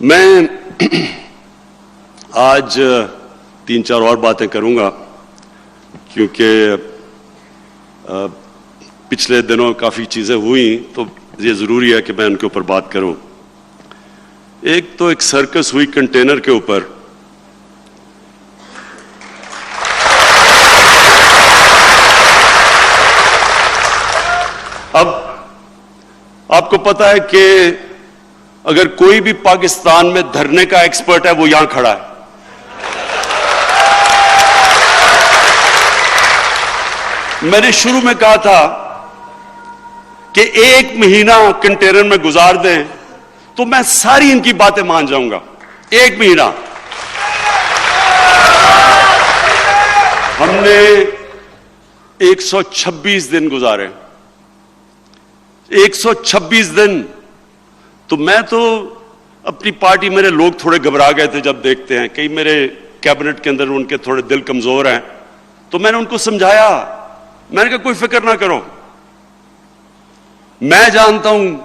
میں آج 3-4 اور باتیں کروں گا کیونکہ پچھلے دنوں کافی چیزیں ہوئیں تو یہ ضروری ہے کہ میں ان کے اوپر بات کروں. ایک تو ایک سرکس ہوئی کنٹینر کے اوپر. اب آپ کو پتا ہے کہ اگر کوئی بھی پاکستان میں دھرنے کا ایکسپرٹ ہے وہ یہاں کھڑا ہے. میں نے شروع میں کہا تھا کہ 1 مہینہ کنٹینر میں گزار دیں تو میں ساری ان کی باتیں مان جاؤں گا. 1 مہینہ ہم نے 126 دن گزارے. 126 دن تو میں تو اپنی پارٹی، میرے لوگ تھوڑے گھبرا گئے تھے جب دیکھتے ہیں کئی میرے کیبنٹ کے اندر ان کے تھوڑے دل کمزور ہیں، تو میں نے ان کو سمجھایا. میں نے کہا کوئی فکر نہ کرو، میں جانتا ہوں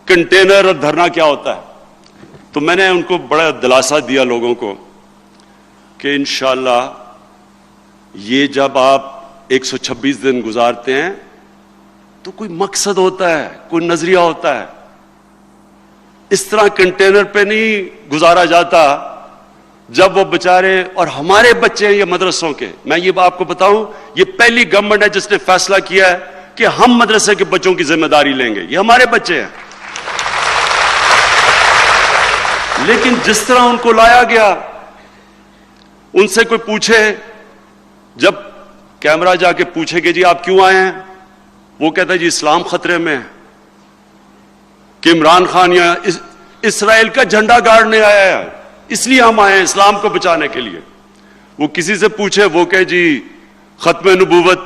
کنٹینر اور دھرنا کیا ہوتا ہے. تو میں نے ان کو بڑا دلاسا دیا لوگوں کو کہ انشاءاللہ یہ جب آپ 126 دن گزارتے ہیں تو کوئی مقصد ہوتا ہے، کوئی نظریہ ہوتا ہے. اس طرح کنٹینر پہ نہیں گزارا جاتا. جب وہ بچارے اور ہمارے بچے ہیں یہ مدرسوں کے، میں یہ آپ کو بتاؤں، یہ پہلی گورنمنٹ ہے جس نے فیصلہ کیا ہے کہ ہم مدرسے کے بچوں کی ذمہ داری لیں گے. یہ ہمارے بچے ہیں. لیکن جس طرح ان کو لایا گیا، ان سے کوئی پوچھے، جب کیمرہ جا کے پوچھے کہ جی آپ کیوں آئے ہیں، وہ کہتا ہے جی اسلام خطرے میں ہے، کہ عمران خان یا اسرائیل کا جھنڈا گاڑنے آیا ہے، اس لیے ہم آئے ہیں اسلام کو بچانے کے لیے. وہ کسی سے پوچھے، وہ کہ جی ختم نبوت،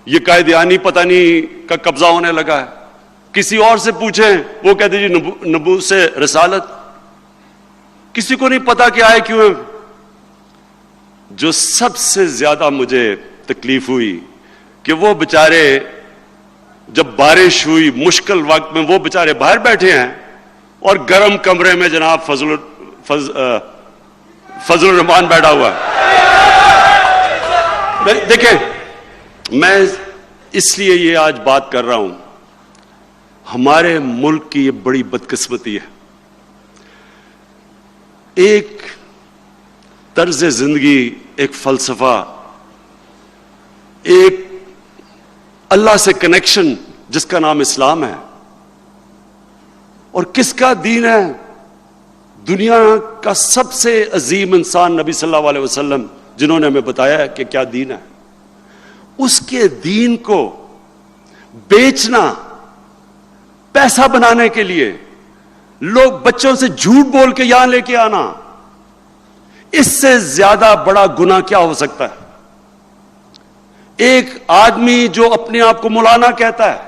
یہ قائدیانی پتہ نہیں کا قبضہ ہونے لگا ہے. کسی اور سے پوچھیں، وہ کہتے جی نبوت سے رسالت. کسی کو نہیں پتا کہ آئے کیوں ہیں. جو سب سے زیادہ مجھے تکلیف ہوئی کہ وہ بچارے جب بارش ہوئی مشکل وقت میں، وہ بچارے باہر بیٹھے ہیں اور گرم کمرے میں جناب فضل الرحمان بیٹھا ہوا ہے. دیکھیں، میں اس لیے یہ آج بات کر رہا ہوں، ہمارے ملک کی یہ بڑی بدقسمتی ہے. ایک طرز زندگی، ایک فلسفہ، ایک اللہ سے کنیکشن جس کا نام اسلام ہے. اور کس کا دین ہے؟ دنیا کا سب سے عظیم انسان نبی صلی اللہ علیہ وسلم، جنہوں نے ہمیں بتایا ہے کہ کیا دین ہے. اس کے دین کو بیچنا پیسہ بنانے کے لیے، لوگ بچوں سے جھوٹ بول کے یہاں لے کے آنا، اس سے زیادہ بڑا گناہ کیا ہو سکتا ہے؟ ایک آدمی جو اپنے آپ کو مولانا کہتا ہے،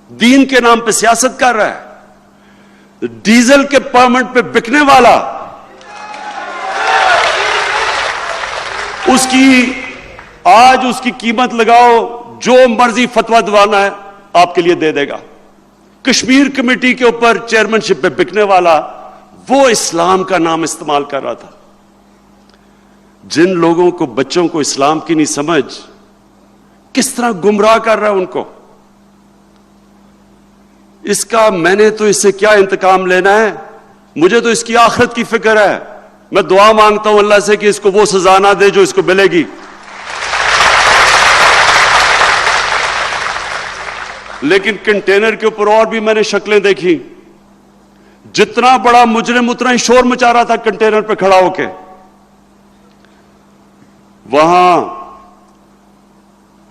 دین کے نام پہ سیاست کر رہا ہے، ڈیزل کے پرمٹ پہ بکنے والا، اس کی آج اس کی قیمت لگاؤ، جو مرضی فتویٰ دوانا ہے آپ کے لیے دے دے گا. کشمیر کمیٹی کے اوپر چیئرمین شپ پہ بکنے والا، وہ اسلام کا نام استعمال کر رہا تھا. جن لوگوں کو، بچوں کو اسلام کی نہیں سمجھ، کس طرح گمراہ کر رہا ہے ان کو. اس کا میں نے تو اس سے کیا انتقام لینا ہے؟ مجھے تو اس کی آخرت کی فکر ہے. میں دعا مانگتا ہوں اللہ سے کہ اس کو وہ سزا نہ دے جو اس کو ملے گی. لیکن کنٹینر کے اوپر اور بھی میں نے شکلیں دیکھی. جتنا بڑا مجرم اتنا ہی شور مچا رہا تھا کنٹینر پہ کھڑا ہو کے. وہاں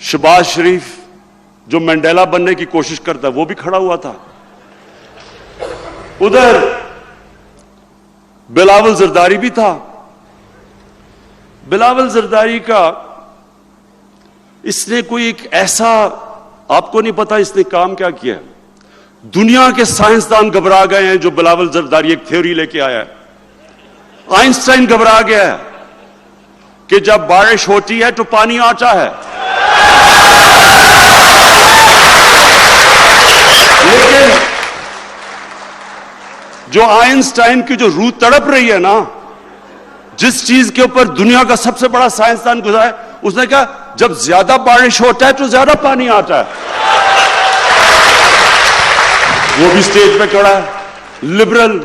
شہباز شریف جو مینڈیلا بننے کی کوشش کرتا ہے وہ بھی کھڑا ہوا تھا. ادھر بلاول زرداری بھی تھا. بلاول زرداری کا اس نے کوئی ایک ایسا، آپ کو نہیں پتا اس نے کام کیا کیا. دنیا کے سائنسدان گھبرا گئے ہیں جو بلاول زرداری ایک تھیوری لے کے آیا ہے. آئنسٹائن گھبرا گیا ہے کہ جب بارش ہوتی ہے تو پانی آتا ہے. لیکن جو آئنسٹائن کی جو روح تڑپ رہی ہے نا, جس چیز کے اوپر دنیا کا سب سے بڑا سائنسدان گزرا ہے, اس نے کہا جب زیادہ بارش ہوتا ہے تو زیادہ پانی آتا ہے. وہ بھی سٹیج پہ کھڑا ہے, لبرل,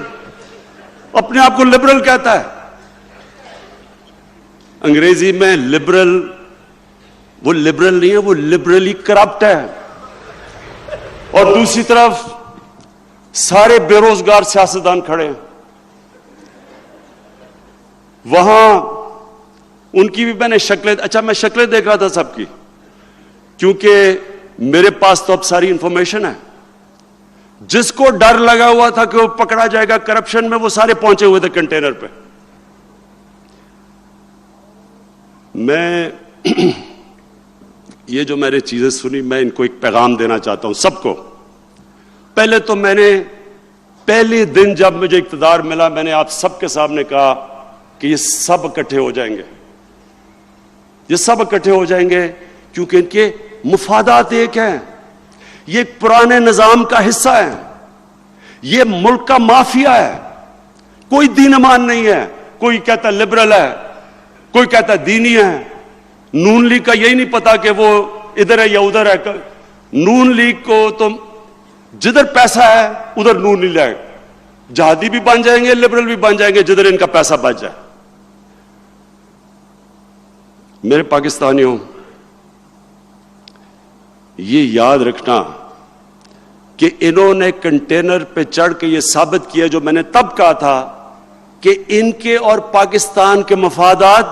اپنے آپ کو لبرل کہتا ہے. انگریزی میں لبرل, وہ لبرل نہیں ہے, وہ لبرلی کرپٹ ہے. اور دوسری طرف سارے بے روزگار سیاستدان کھڑے ہیں. وہاں ان کی بھی میں نے شکلیں, اچھا میں شکلیں دیکھ رہا تھا سب کی, کیونکہ میرے پاس تو اب ساری انفارمیشن ہے. جس کو ڈر لگا ہوا تھا کہ وہ پکڑا جائے گا کرپشن میں, وہ سارے پہنچے ہوئے تھے کنٹینر پہ. میں یہ جو میں نے چیزیں سنی, میں ان کو ایک پیغام دینا چاہتا ہوں سب کو. پہلے تو میں نے پہلے دن جب مجھے اقتدار ملا, میں نے آپ سب کے سامنے کہا کہ یہ سب اکٹھے ہو جائیں گے, یہ سب اکٹھے ہو جائیں گے, کیونکہ ان کے مفادات ایک ہیں. یہ ایک پرانے نظام کا حصہ ہے, یہ ملک کا مافیا ہے. کوئی دین ایمان نہیں ہے, کوئی کہتا لبرل ہے, کوئی کہتا دینی ہے. نون لیگ کا یہی نہیں پتا کہ وہ ادھر ہے یا ادھر ہے. نون لیگ کو تو جدھر پیسہ ہے ادھر نون نہیں لائے, جہادی بھی بن جائیں گے, لبرل بھی بن جائیں گے جدھر ان کا پیسہ بچ جائے. میرے پاکستانیوں, یہ یاد رکھنا کہ انہوں نے کنٹینر پہ چڑھ کے یہ ثابت کیا جو میں نے تب کہا تھا کہ ان کے اور پاکستان کے مفادات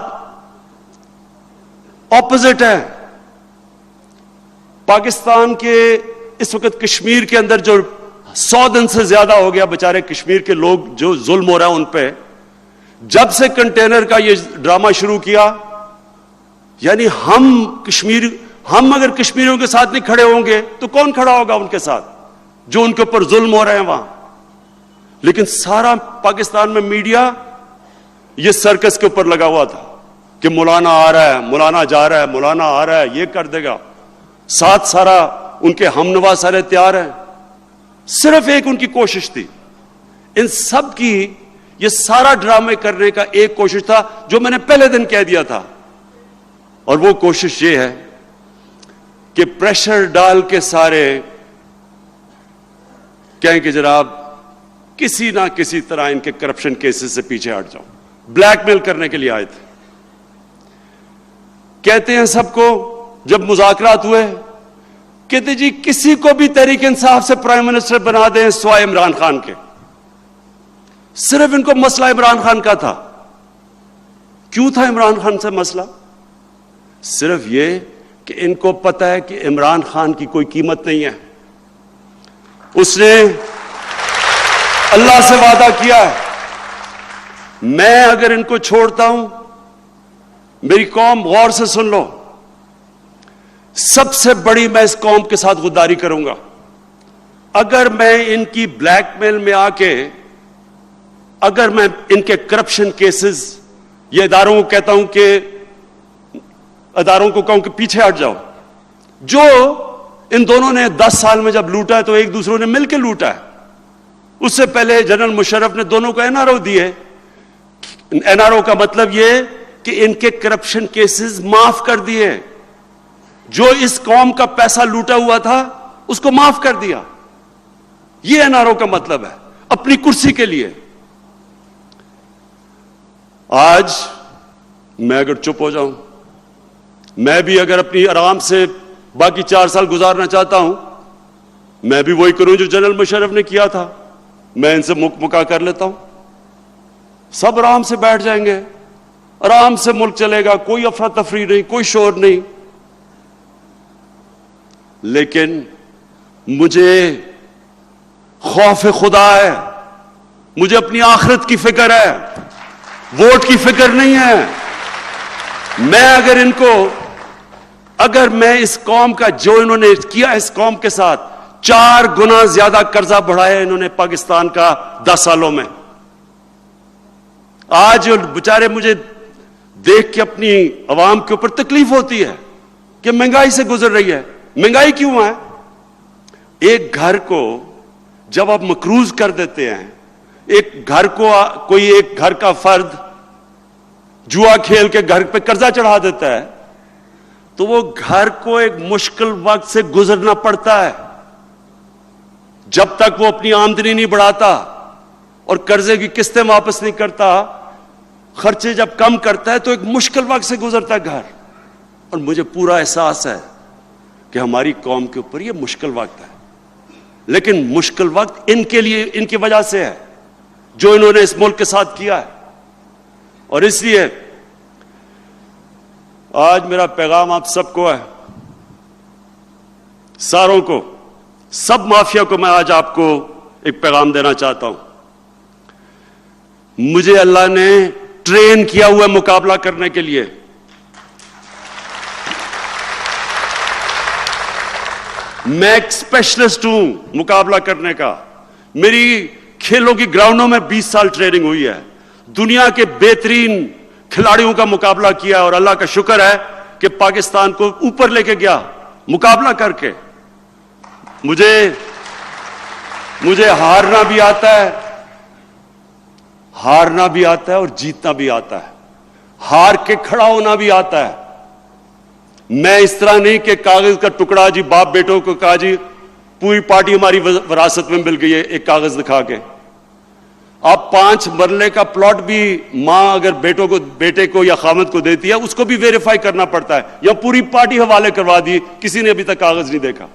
اپوزٹ ہیں. پاکستان کے اس وقت کشمیر کے اندر جو 100 دن سے زیادہ ہو گیا بیچارے کشمیر کے لوگ جو ظلم ہو رہا ہے ان پہ, جب سے کنٹینر کا یہ ڈرامہ شروع کیا, یعنی ہم اگر کشمیریوں کے ساتھ نہیں کھڑے ہوں گے تو کون کھڑا ہوگا ان کے ساتھ جو ان کے اوپر ظلم ہو رہے ہیں وہاں. لیکن سارا پاکستان میں میڈیا یہ سرکس کے اوپر لگا ہوا تھا کہ مولانا آ رہا ہے, مولانا جا رہا ہے, مولانا آ رہا ہے, یہ کر دے گا. ساتھ سارا ان کے ہم نوا سارے تیار ہیں. صرف ایک ان کی کوشش تھی, ان سب کی یہ سارا ڈرامے کرنے کا ایک کوشش تھا جو میں نے پہلے دن کہہ دیا تھا, اور وہ کوشش یہ ہے کہ پریشر ڈال کے سارے کہیں کہ جناب کسی نہ کسی طرح ان کے کرپشن کیسز سے پیچھے ہٹ جاؤ. بلیک میل کرنے کے لیے آئے تھے. کہتے ہیں سب کو, جب مذاکرات ہوئے کہتے جی کسی کو بھی تحریک انصاف سے پرائم منسٹر بنا دیں سوائے عمران خان کے. صرف ان کو مسئلہ عمران خان کا تھا. کیوں تھا عمران خان سے مسئلہ؟ صرف یہ کہ ان کو پتہ ہے کہ عمران خان کی کوئی قیمت نہیں ہے. اس نے اللہ سے وعدہ کیا ہے, میں اگر ان کو چھوڑتا ہوں, میری قوم غور سے سن لو, سب سے بڑی میں اس قوم کے ساتھ غداری کروں گا. اگر میں ان کی بلیک میل میں آ کے, اگر میں ان کے کرپشن کیسز, یہ اداروں کو کہتا ہوں کہ اداروں کو کہوں کہ پیچھے ہٹ جاؤ. جو ان دونوں نے 10 سال میں جب لوٹا ہے تو ایک دوسروں نے مل کے لوٹا ہے. اس سے پہلے جنرل مشرف نے دونوں کو این آر او دیے. این آر او کا مطلب یہ کہ ان کے کرپشن کیسز معاف کر دیے. جو اس قوم کا پیسہ لوٹا ہوا تھا اس کو معاف کر دیا. یہ این آر او کا مطلب ہے, اپنی کرسی کے لیے. آج میں اگر چپ ہو جاؤں, میں بھی اگر اپنی آرام سے باقی 4 سال گزارنا چاہتا ہوں, میں بھی وہی کروں جو جنرل مشرف نے کیا تھا. میں ان سے مکا کر لیتا ہوں, سب آرام سے بیٹھ جائیں گے, آرام سے ملک چلے گا, کوئی افراتفری نہیں, کوئی شور نہیں. لیکن مجھے خوف خدا ہے, مجھے اپنی آخرت کی فکر ہے, ووٹ کی فکر نہیں ہے. میں اگر میں اس قوم کا جو انہوں نے کیا اس قوم کے ساتھ 4 گنا زیادہ قرضہ بڑھایا انہوں نے پاکستان کا 10 سالوں میں. آج بیچارے مجھے دیکھ کے اپنی عوام کے اوپر تکلیف ہوتی ہے کہ مہنگائی سے گزر رہی ہے. مہنگائی کیوں ہے؟ ایک گھر کو جب آپ مقروض کر دیتے ہیں ایک گھر کو کوئی ایک گھر کا فرد جوا کھیل کے گھر پہ قرضہ چڑھا دیتا ہے تو وہ گھر کو ایک مشکل وقت سے گزرنا پڑتا ہے جب تک وہ اپنی آمدنی نہیں بڑھاتا اور قرضے کی قسطیں واپس نہیں کرتا، خرچے جب کم کرتا ہے تو ایک مشکل وقت سے گزرتا ہے گھر. اور مجھے پورا احساس ہے کہ ہماری قوم کے اوپر یہ مشکل وقت ہے، لیکن مشکل وقت ان کے لیے، ان کی وجہ سے ہے جو انہوں نے اس ملک کے ساتھ کیا ہے. اور اس لیے آج میرا پیغام آپ سب کو ہے، ساروں کو، سب مافیا کو میں آج آپ کو ایک پیغام دینا چاہتا ہوں. مجھے اللہ نے ٹرین کیا ہوا مقابلہ کرنے کے لیے. میں ایک اسپیشلسٹ ہوں مقابلہ کرنے کا. میری کھیلوں کی گراؤنڈوں میں 20 سال ٹریننگ ہوئی ہے، دنیا کے بہترین کھلاڑیوں کا مقابلہ کیا، اور اللہ کا شکر ہے کہ پاکستان کو اوپر لے کے گیا مقابلہ کر کے. مجھے ہارنا بھی آتا ہے، ہارنا بھی آتا ہے اور جیتنا بھی آتا ہے، ہار کے کھڑا ہونا بھی آتا ہے. میں اس طرح نہیں کہ کاغذ کا ٹکڑا جی باپ بیٹوں کو کہا جی پوری پارٹی ہماری وراثت میں مل گئی ہے ایک کاغذ دکھا کے. آپ 5 مرلے کا پلاٹ بھی ماں اگر بیٹے کو یا خامد کو دیتی ہے اس کو بھی ویریفائی کرنا پڑتا ہے، یا پوری پارٹی حوالے کروا دی، کسی نے ابھی تک کاغذ نہیں دیکھا.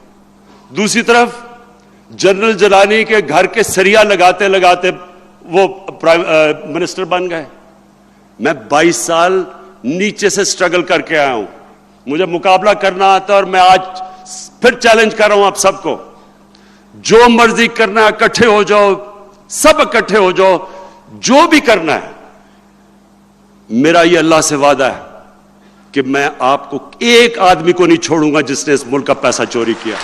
دوسری طرف جنرل جلانی کے گھر کے سریا لگاتے لگاتے وہ منسٹر بن گئے. میں 22 سال نیچے سے سٹرگل کر کے آیا ہوں، مجھے مقابلہ کرنا آتا ہے. اور میں آج پھر چیلنج کر رہا ہوں آپ سب کو، جو مرضی کرنا ہے اکٹھے ہو جاؤ، سب اکٹھے ہو جاؤ، جو بھی کرنا ہے. میرا یہ اللہ سے وعدہ ہے کہ میں آپ کو ایک آدمی کو نہیں چھوڑوں گا جس نے اس ملک کا پیسہ چوری کیا.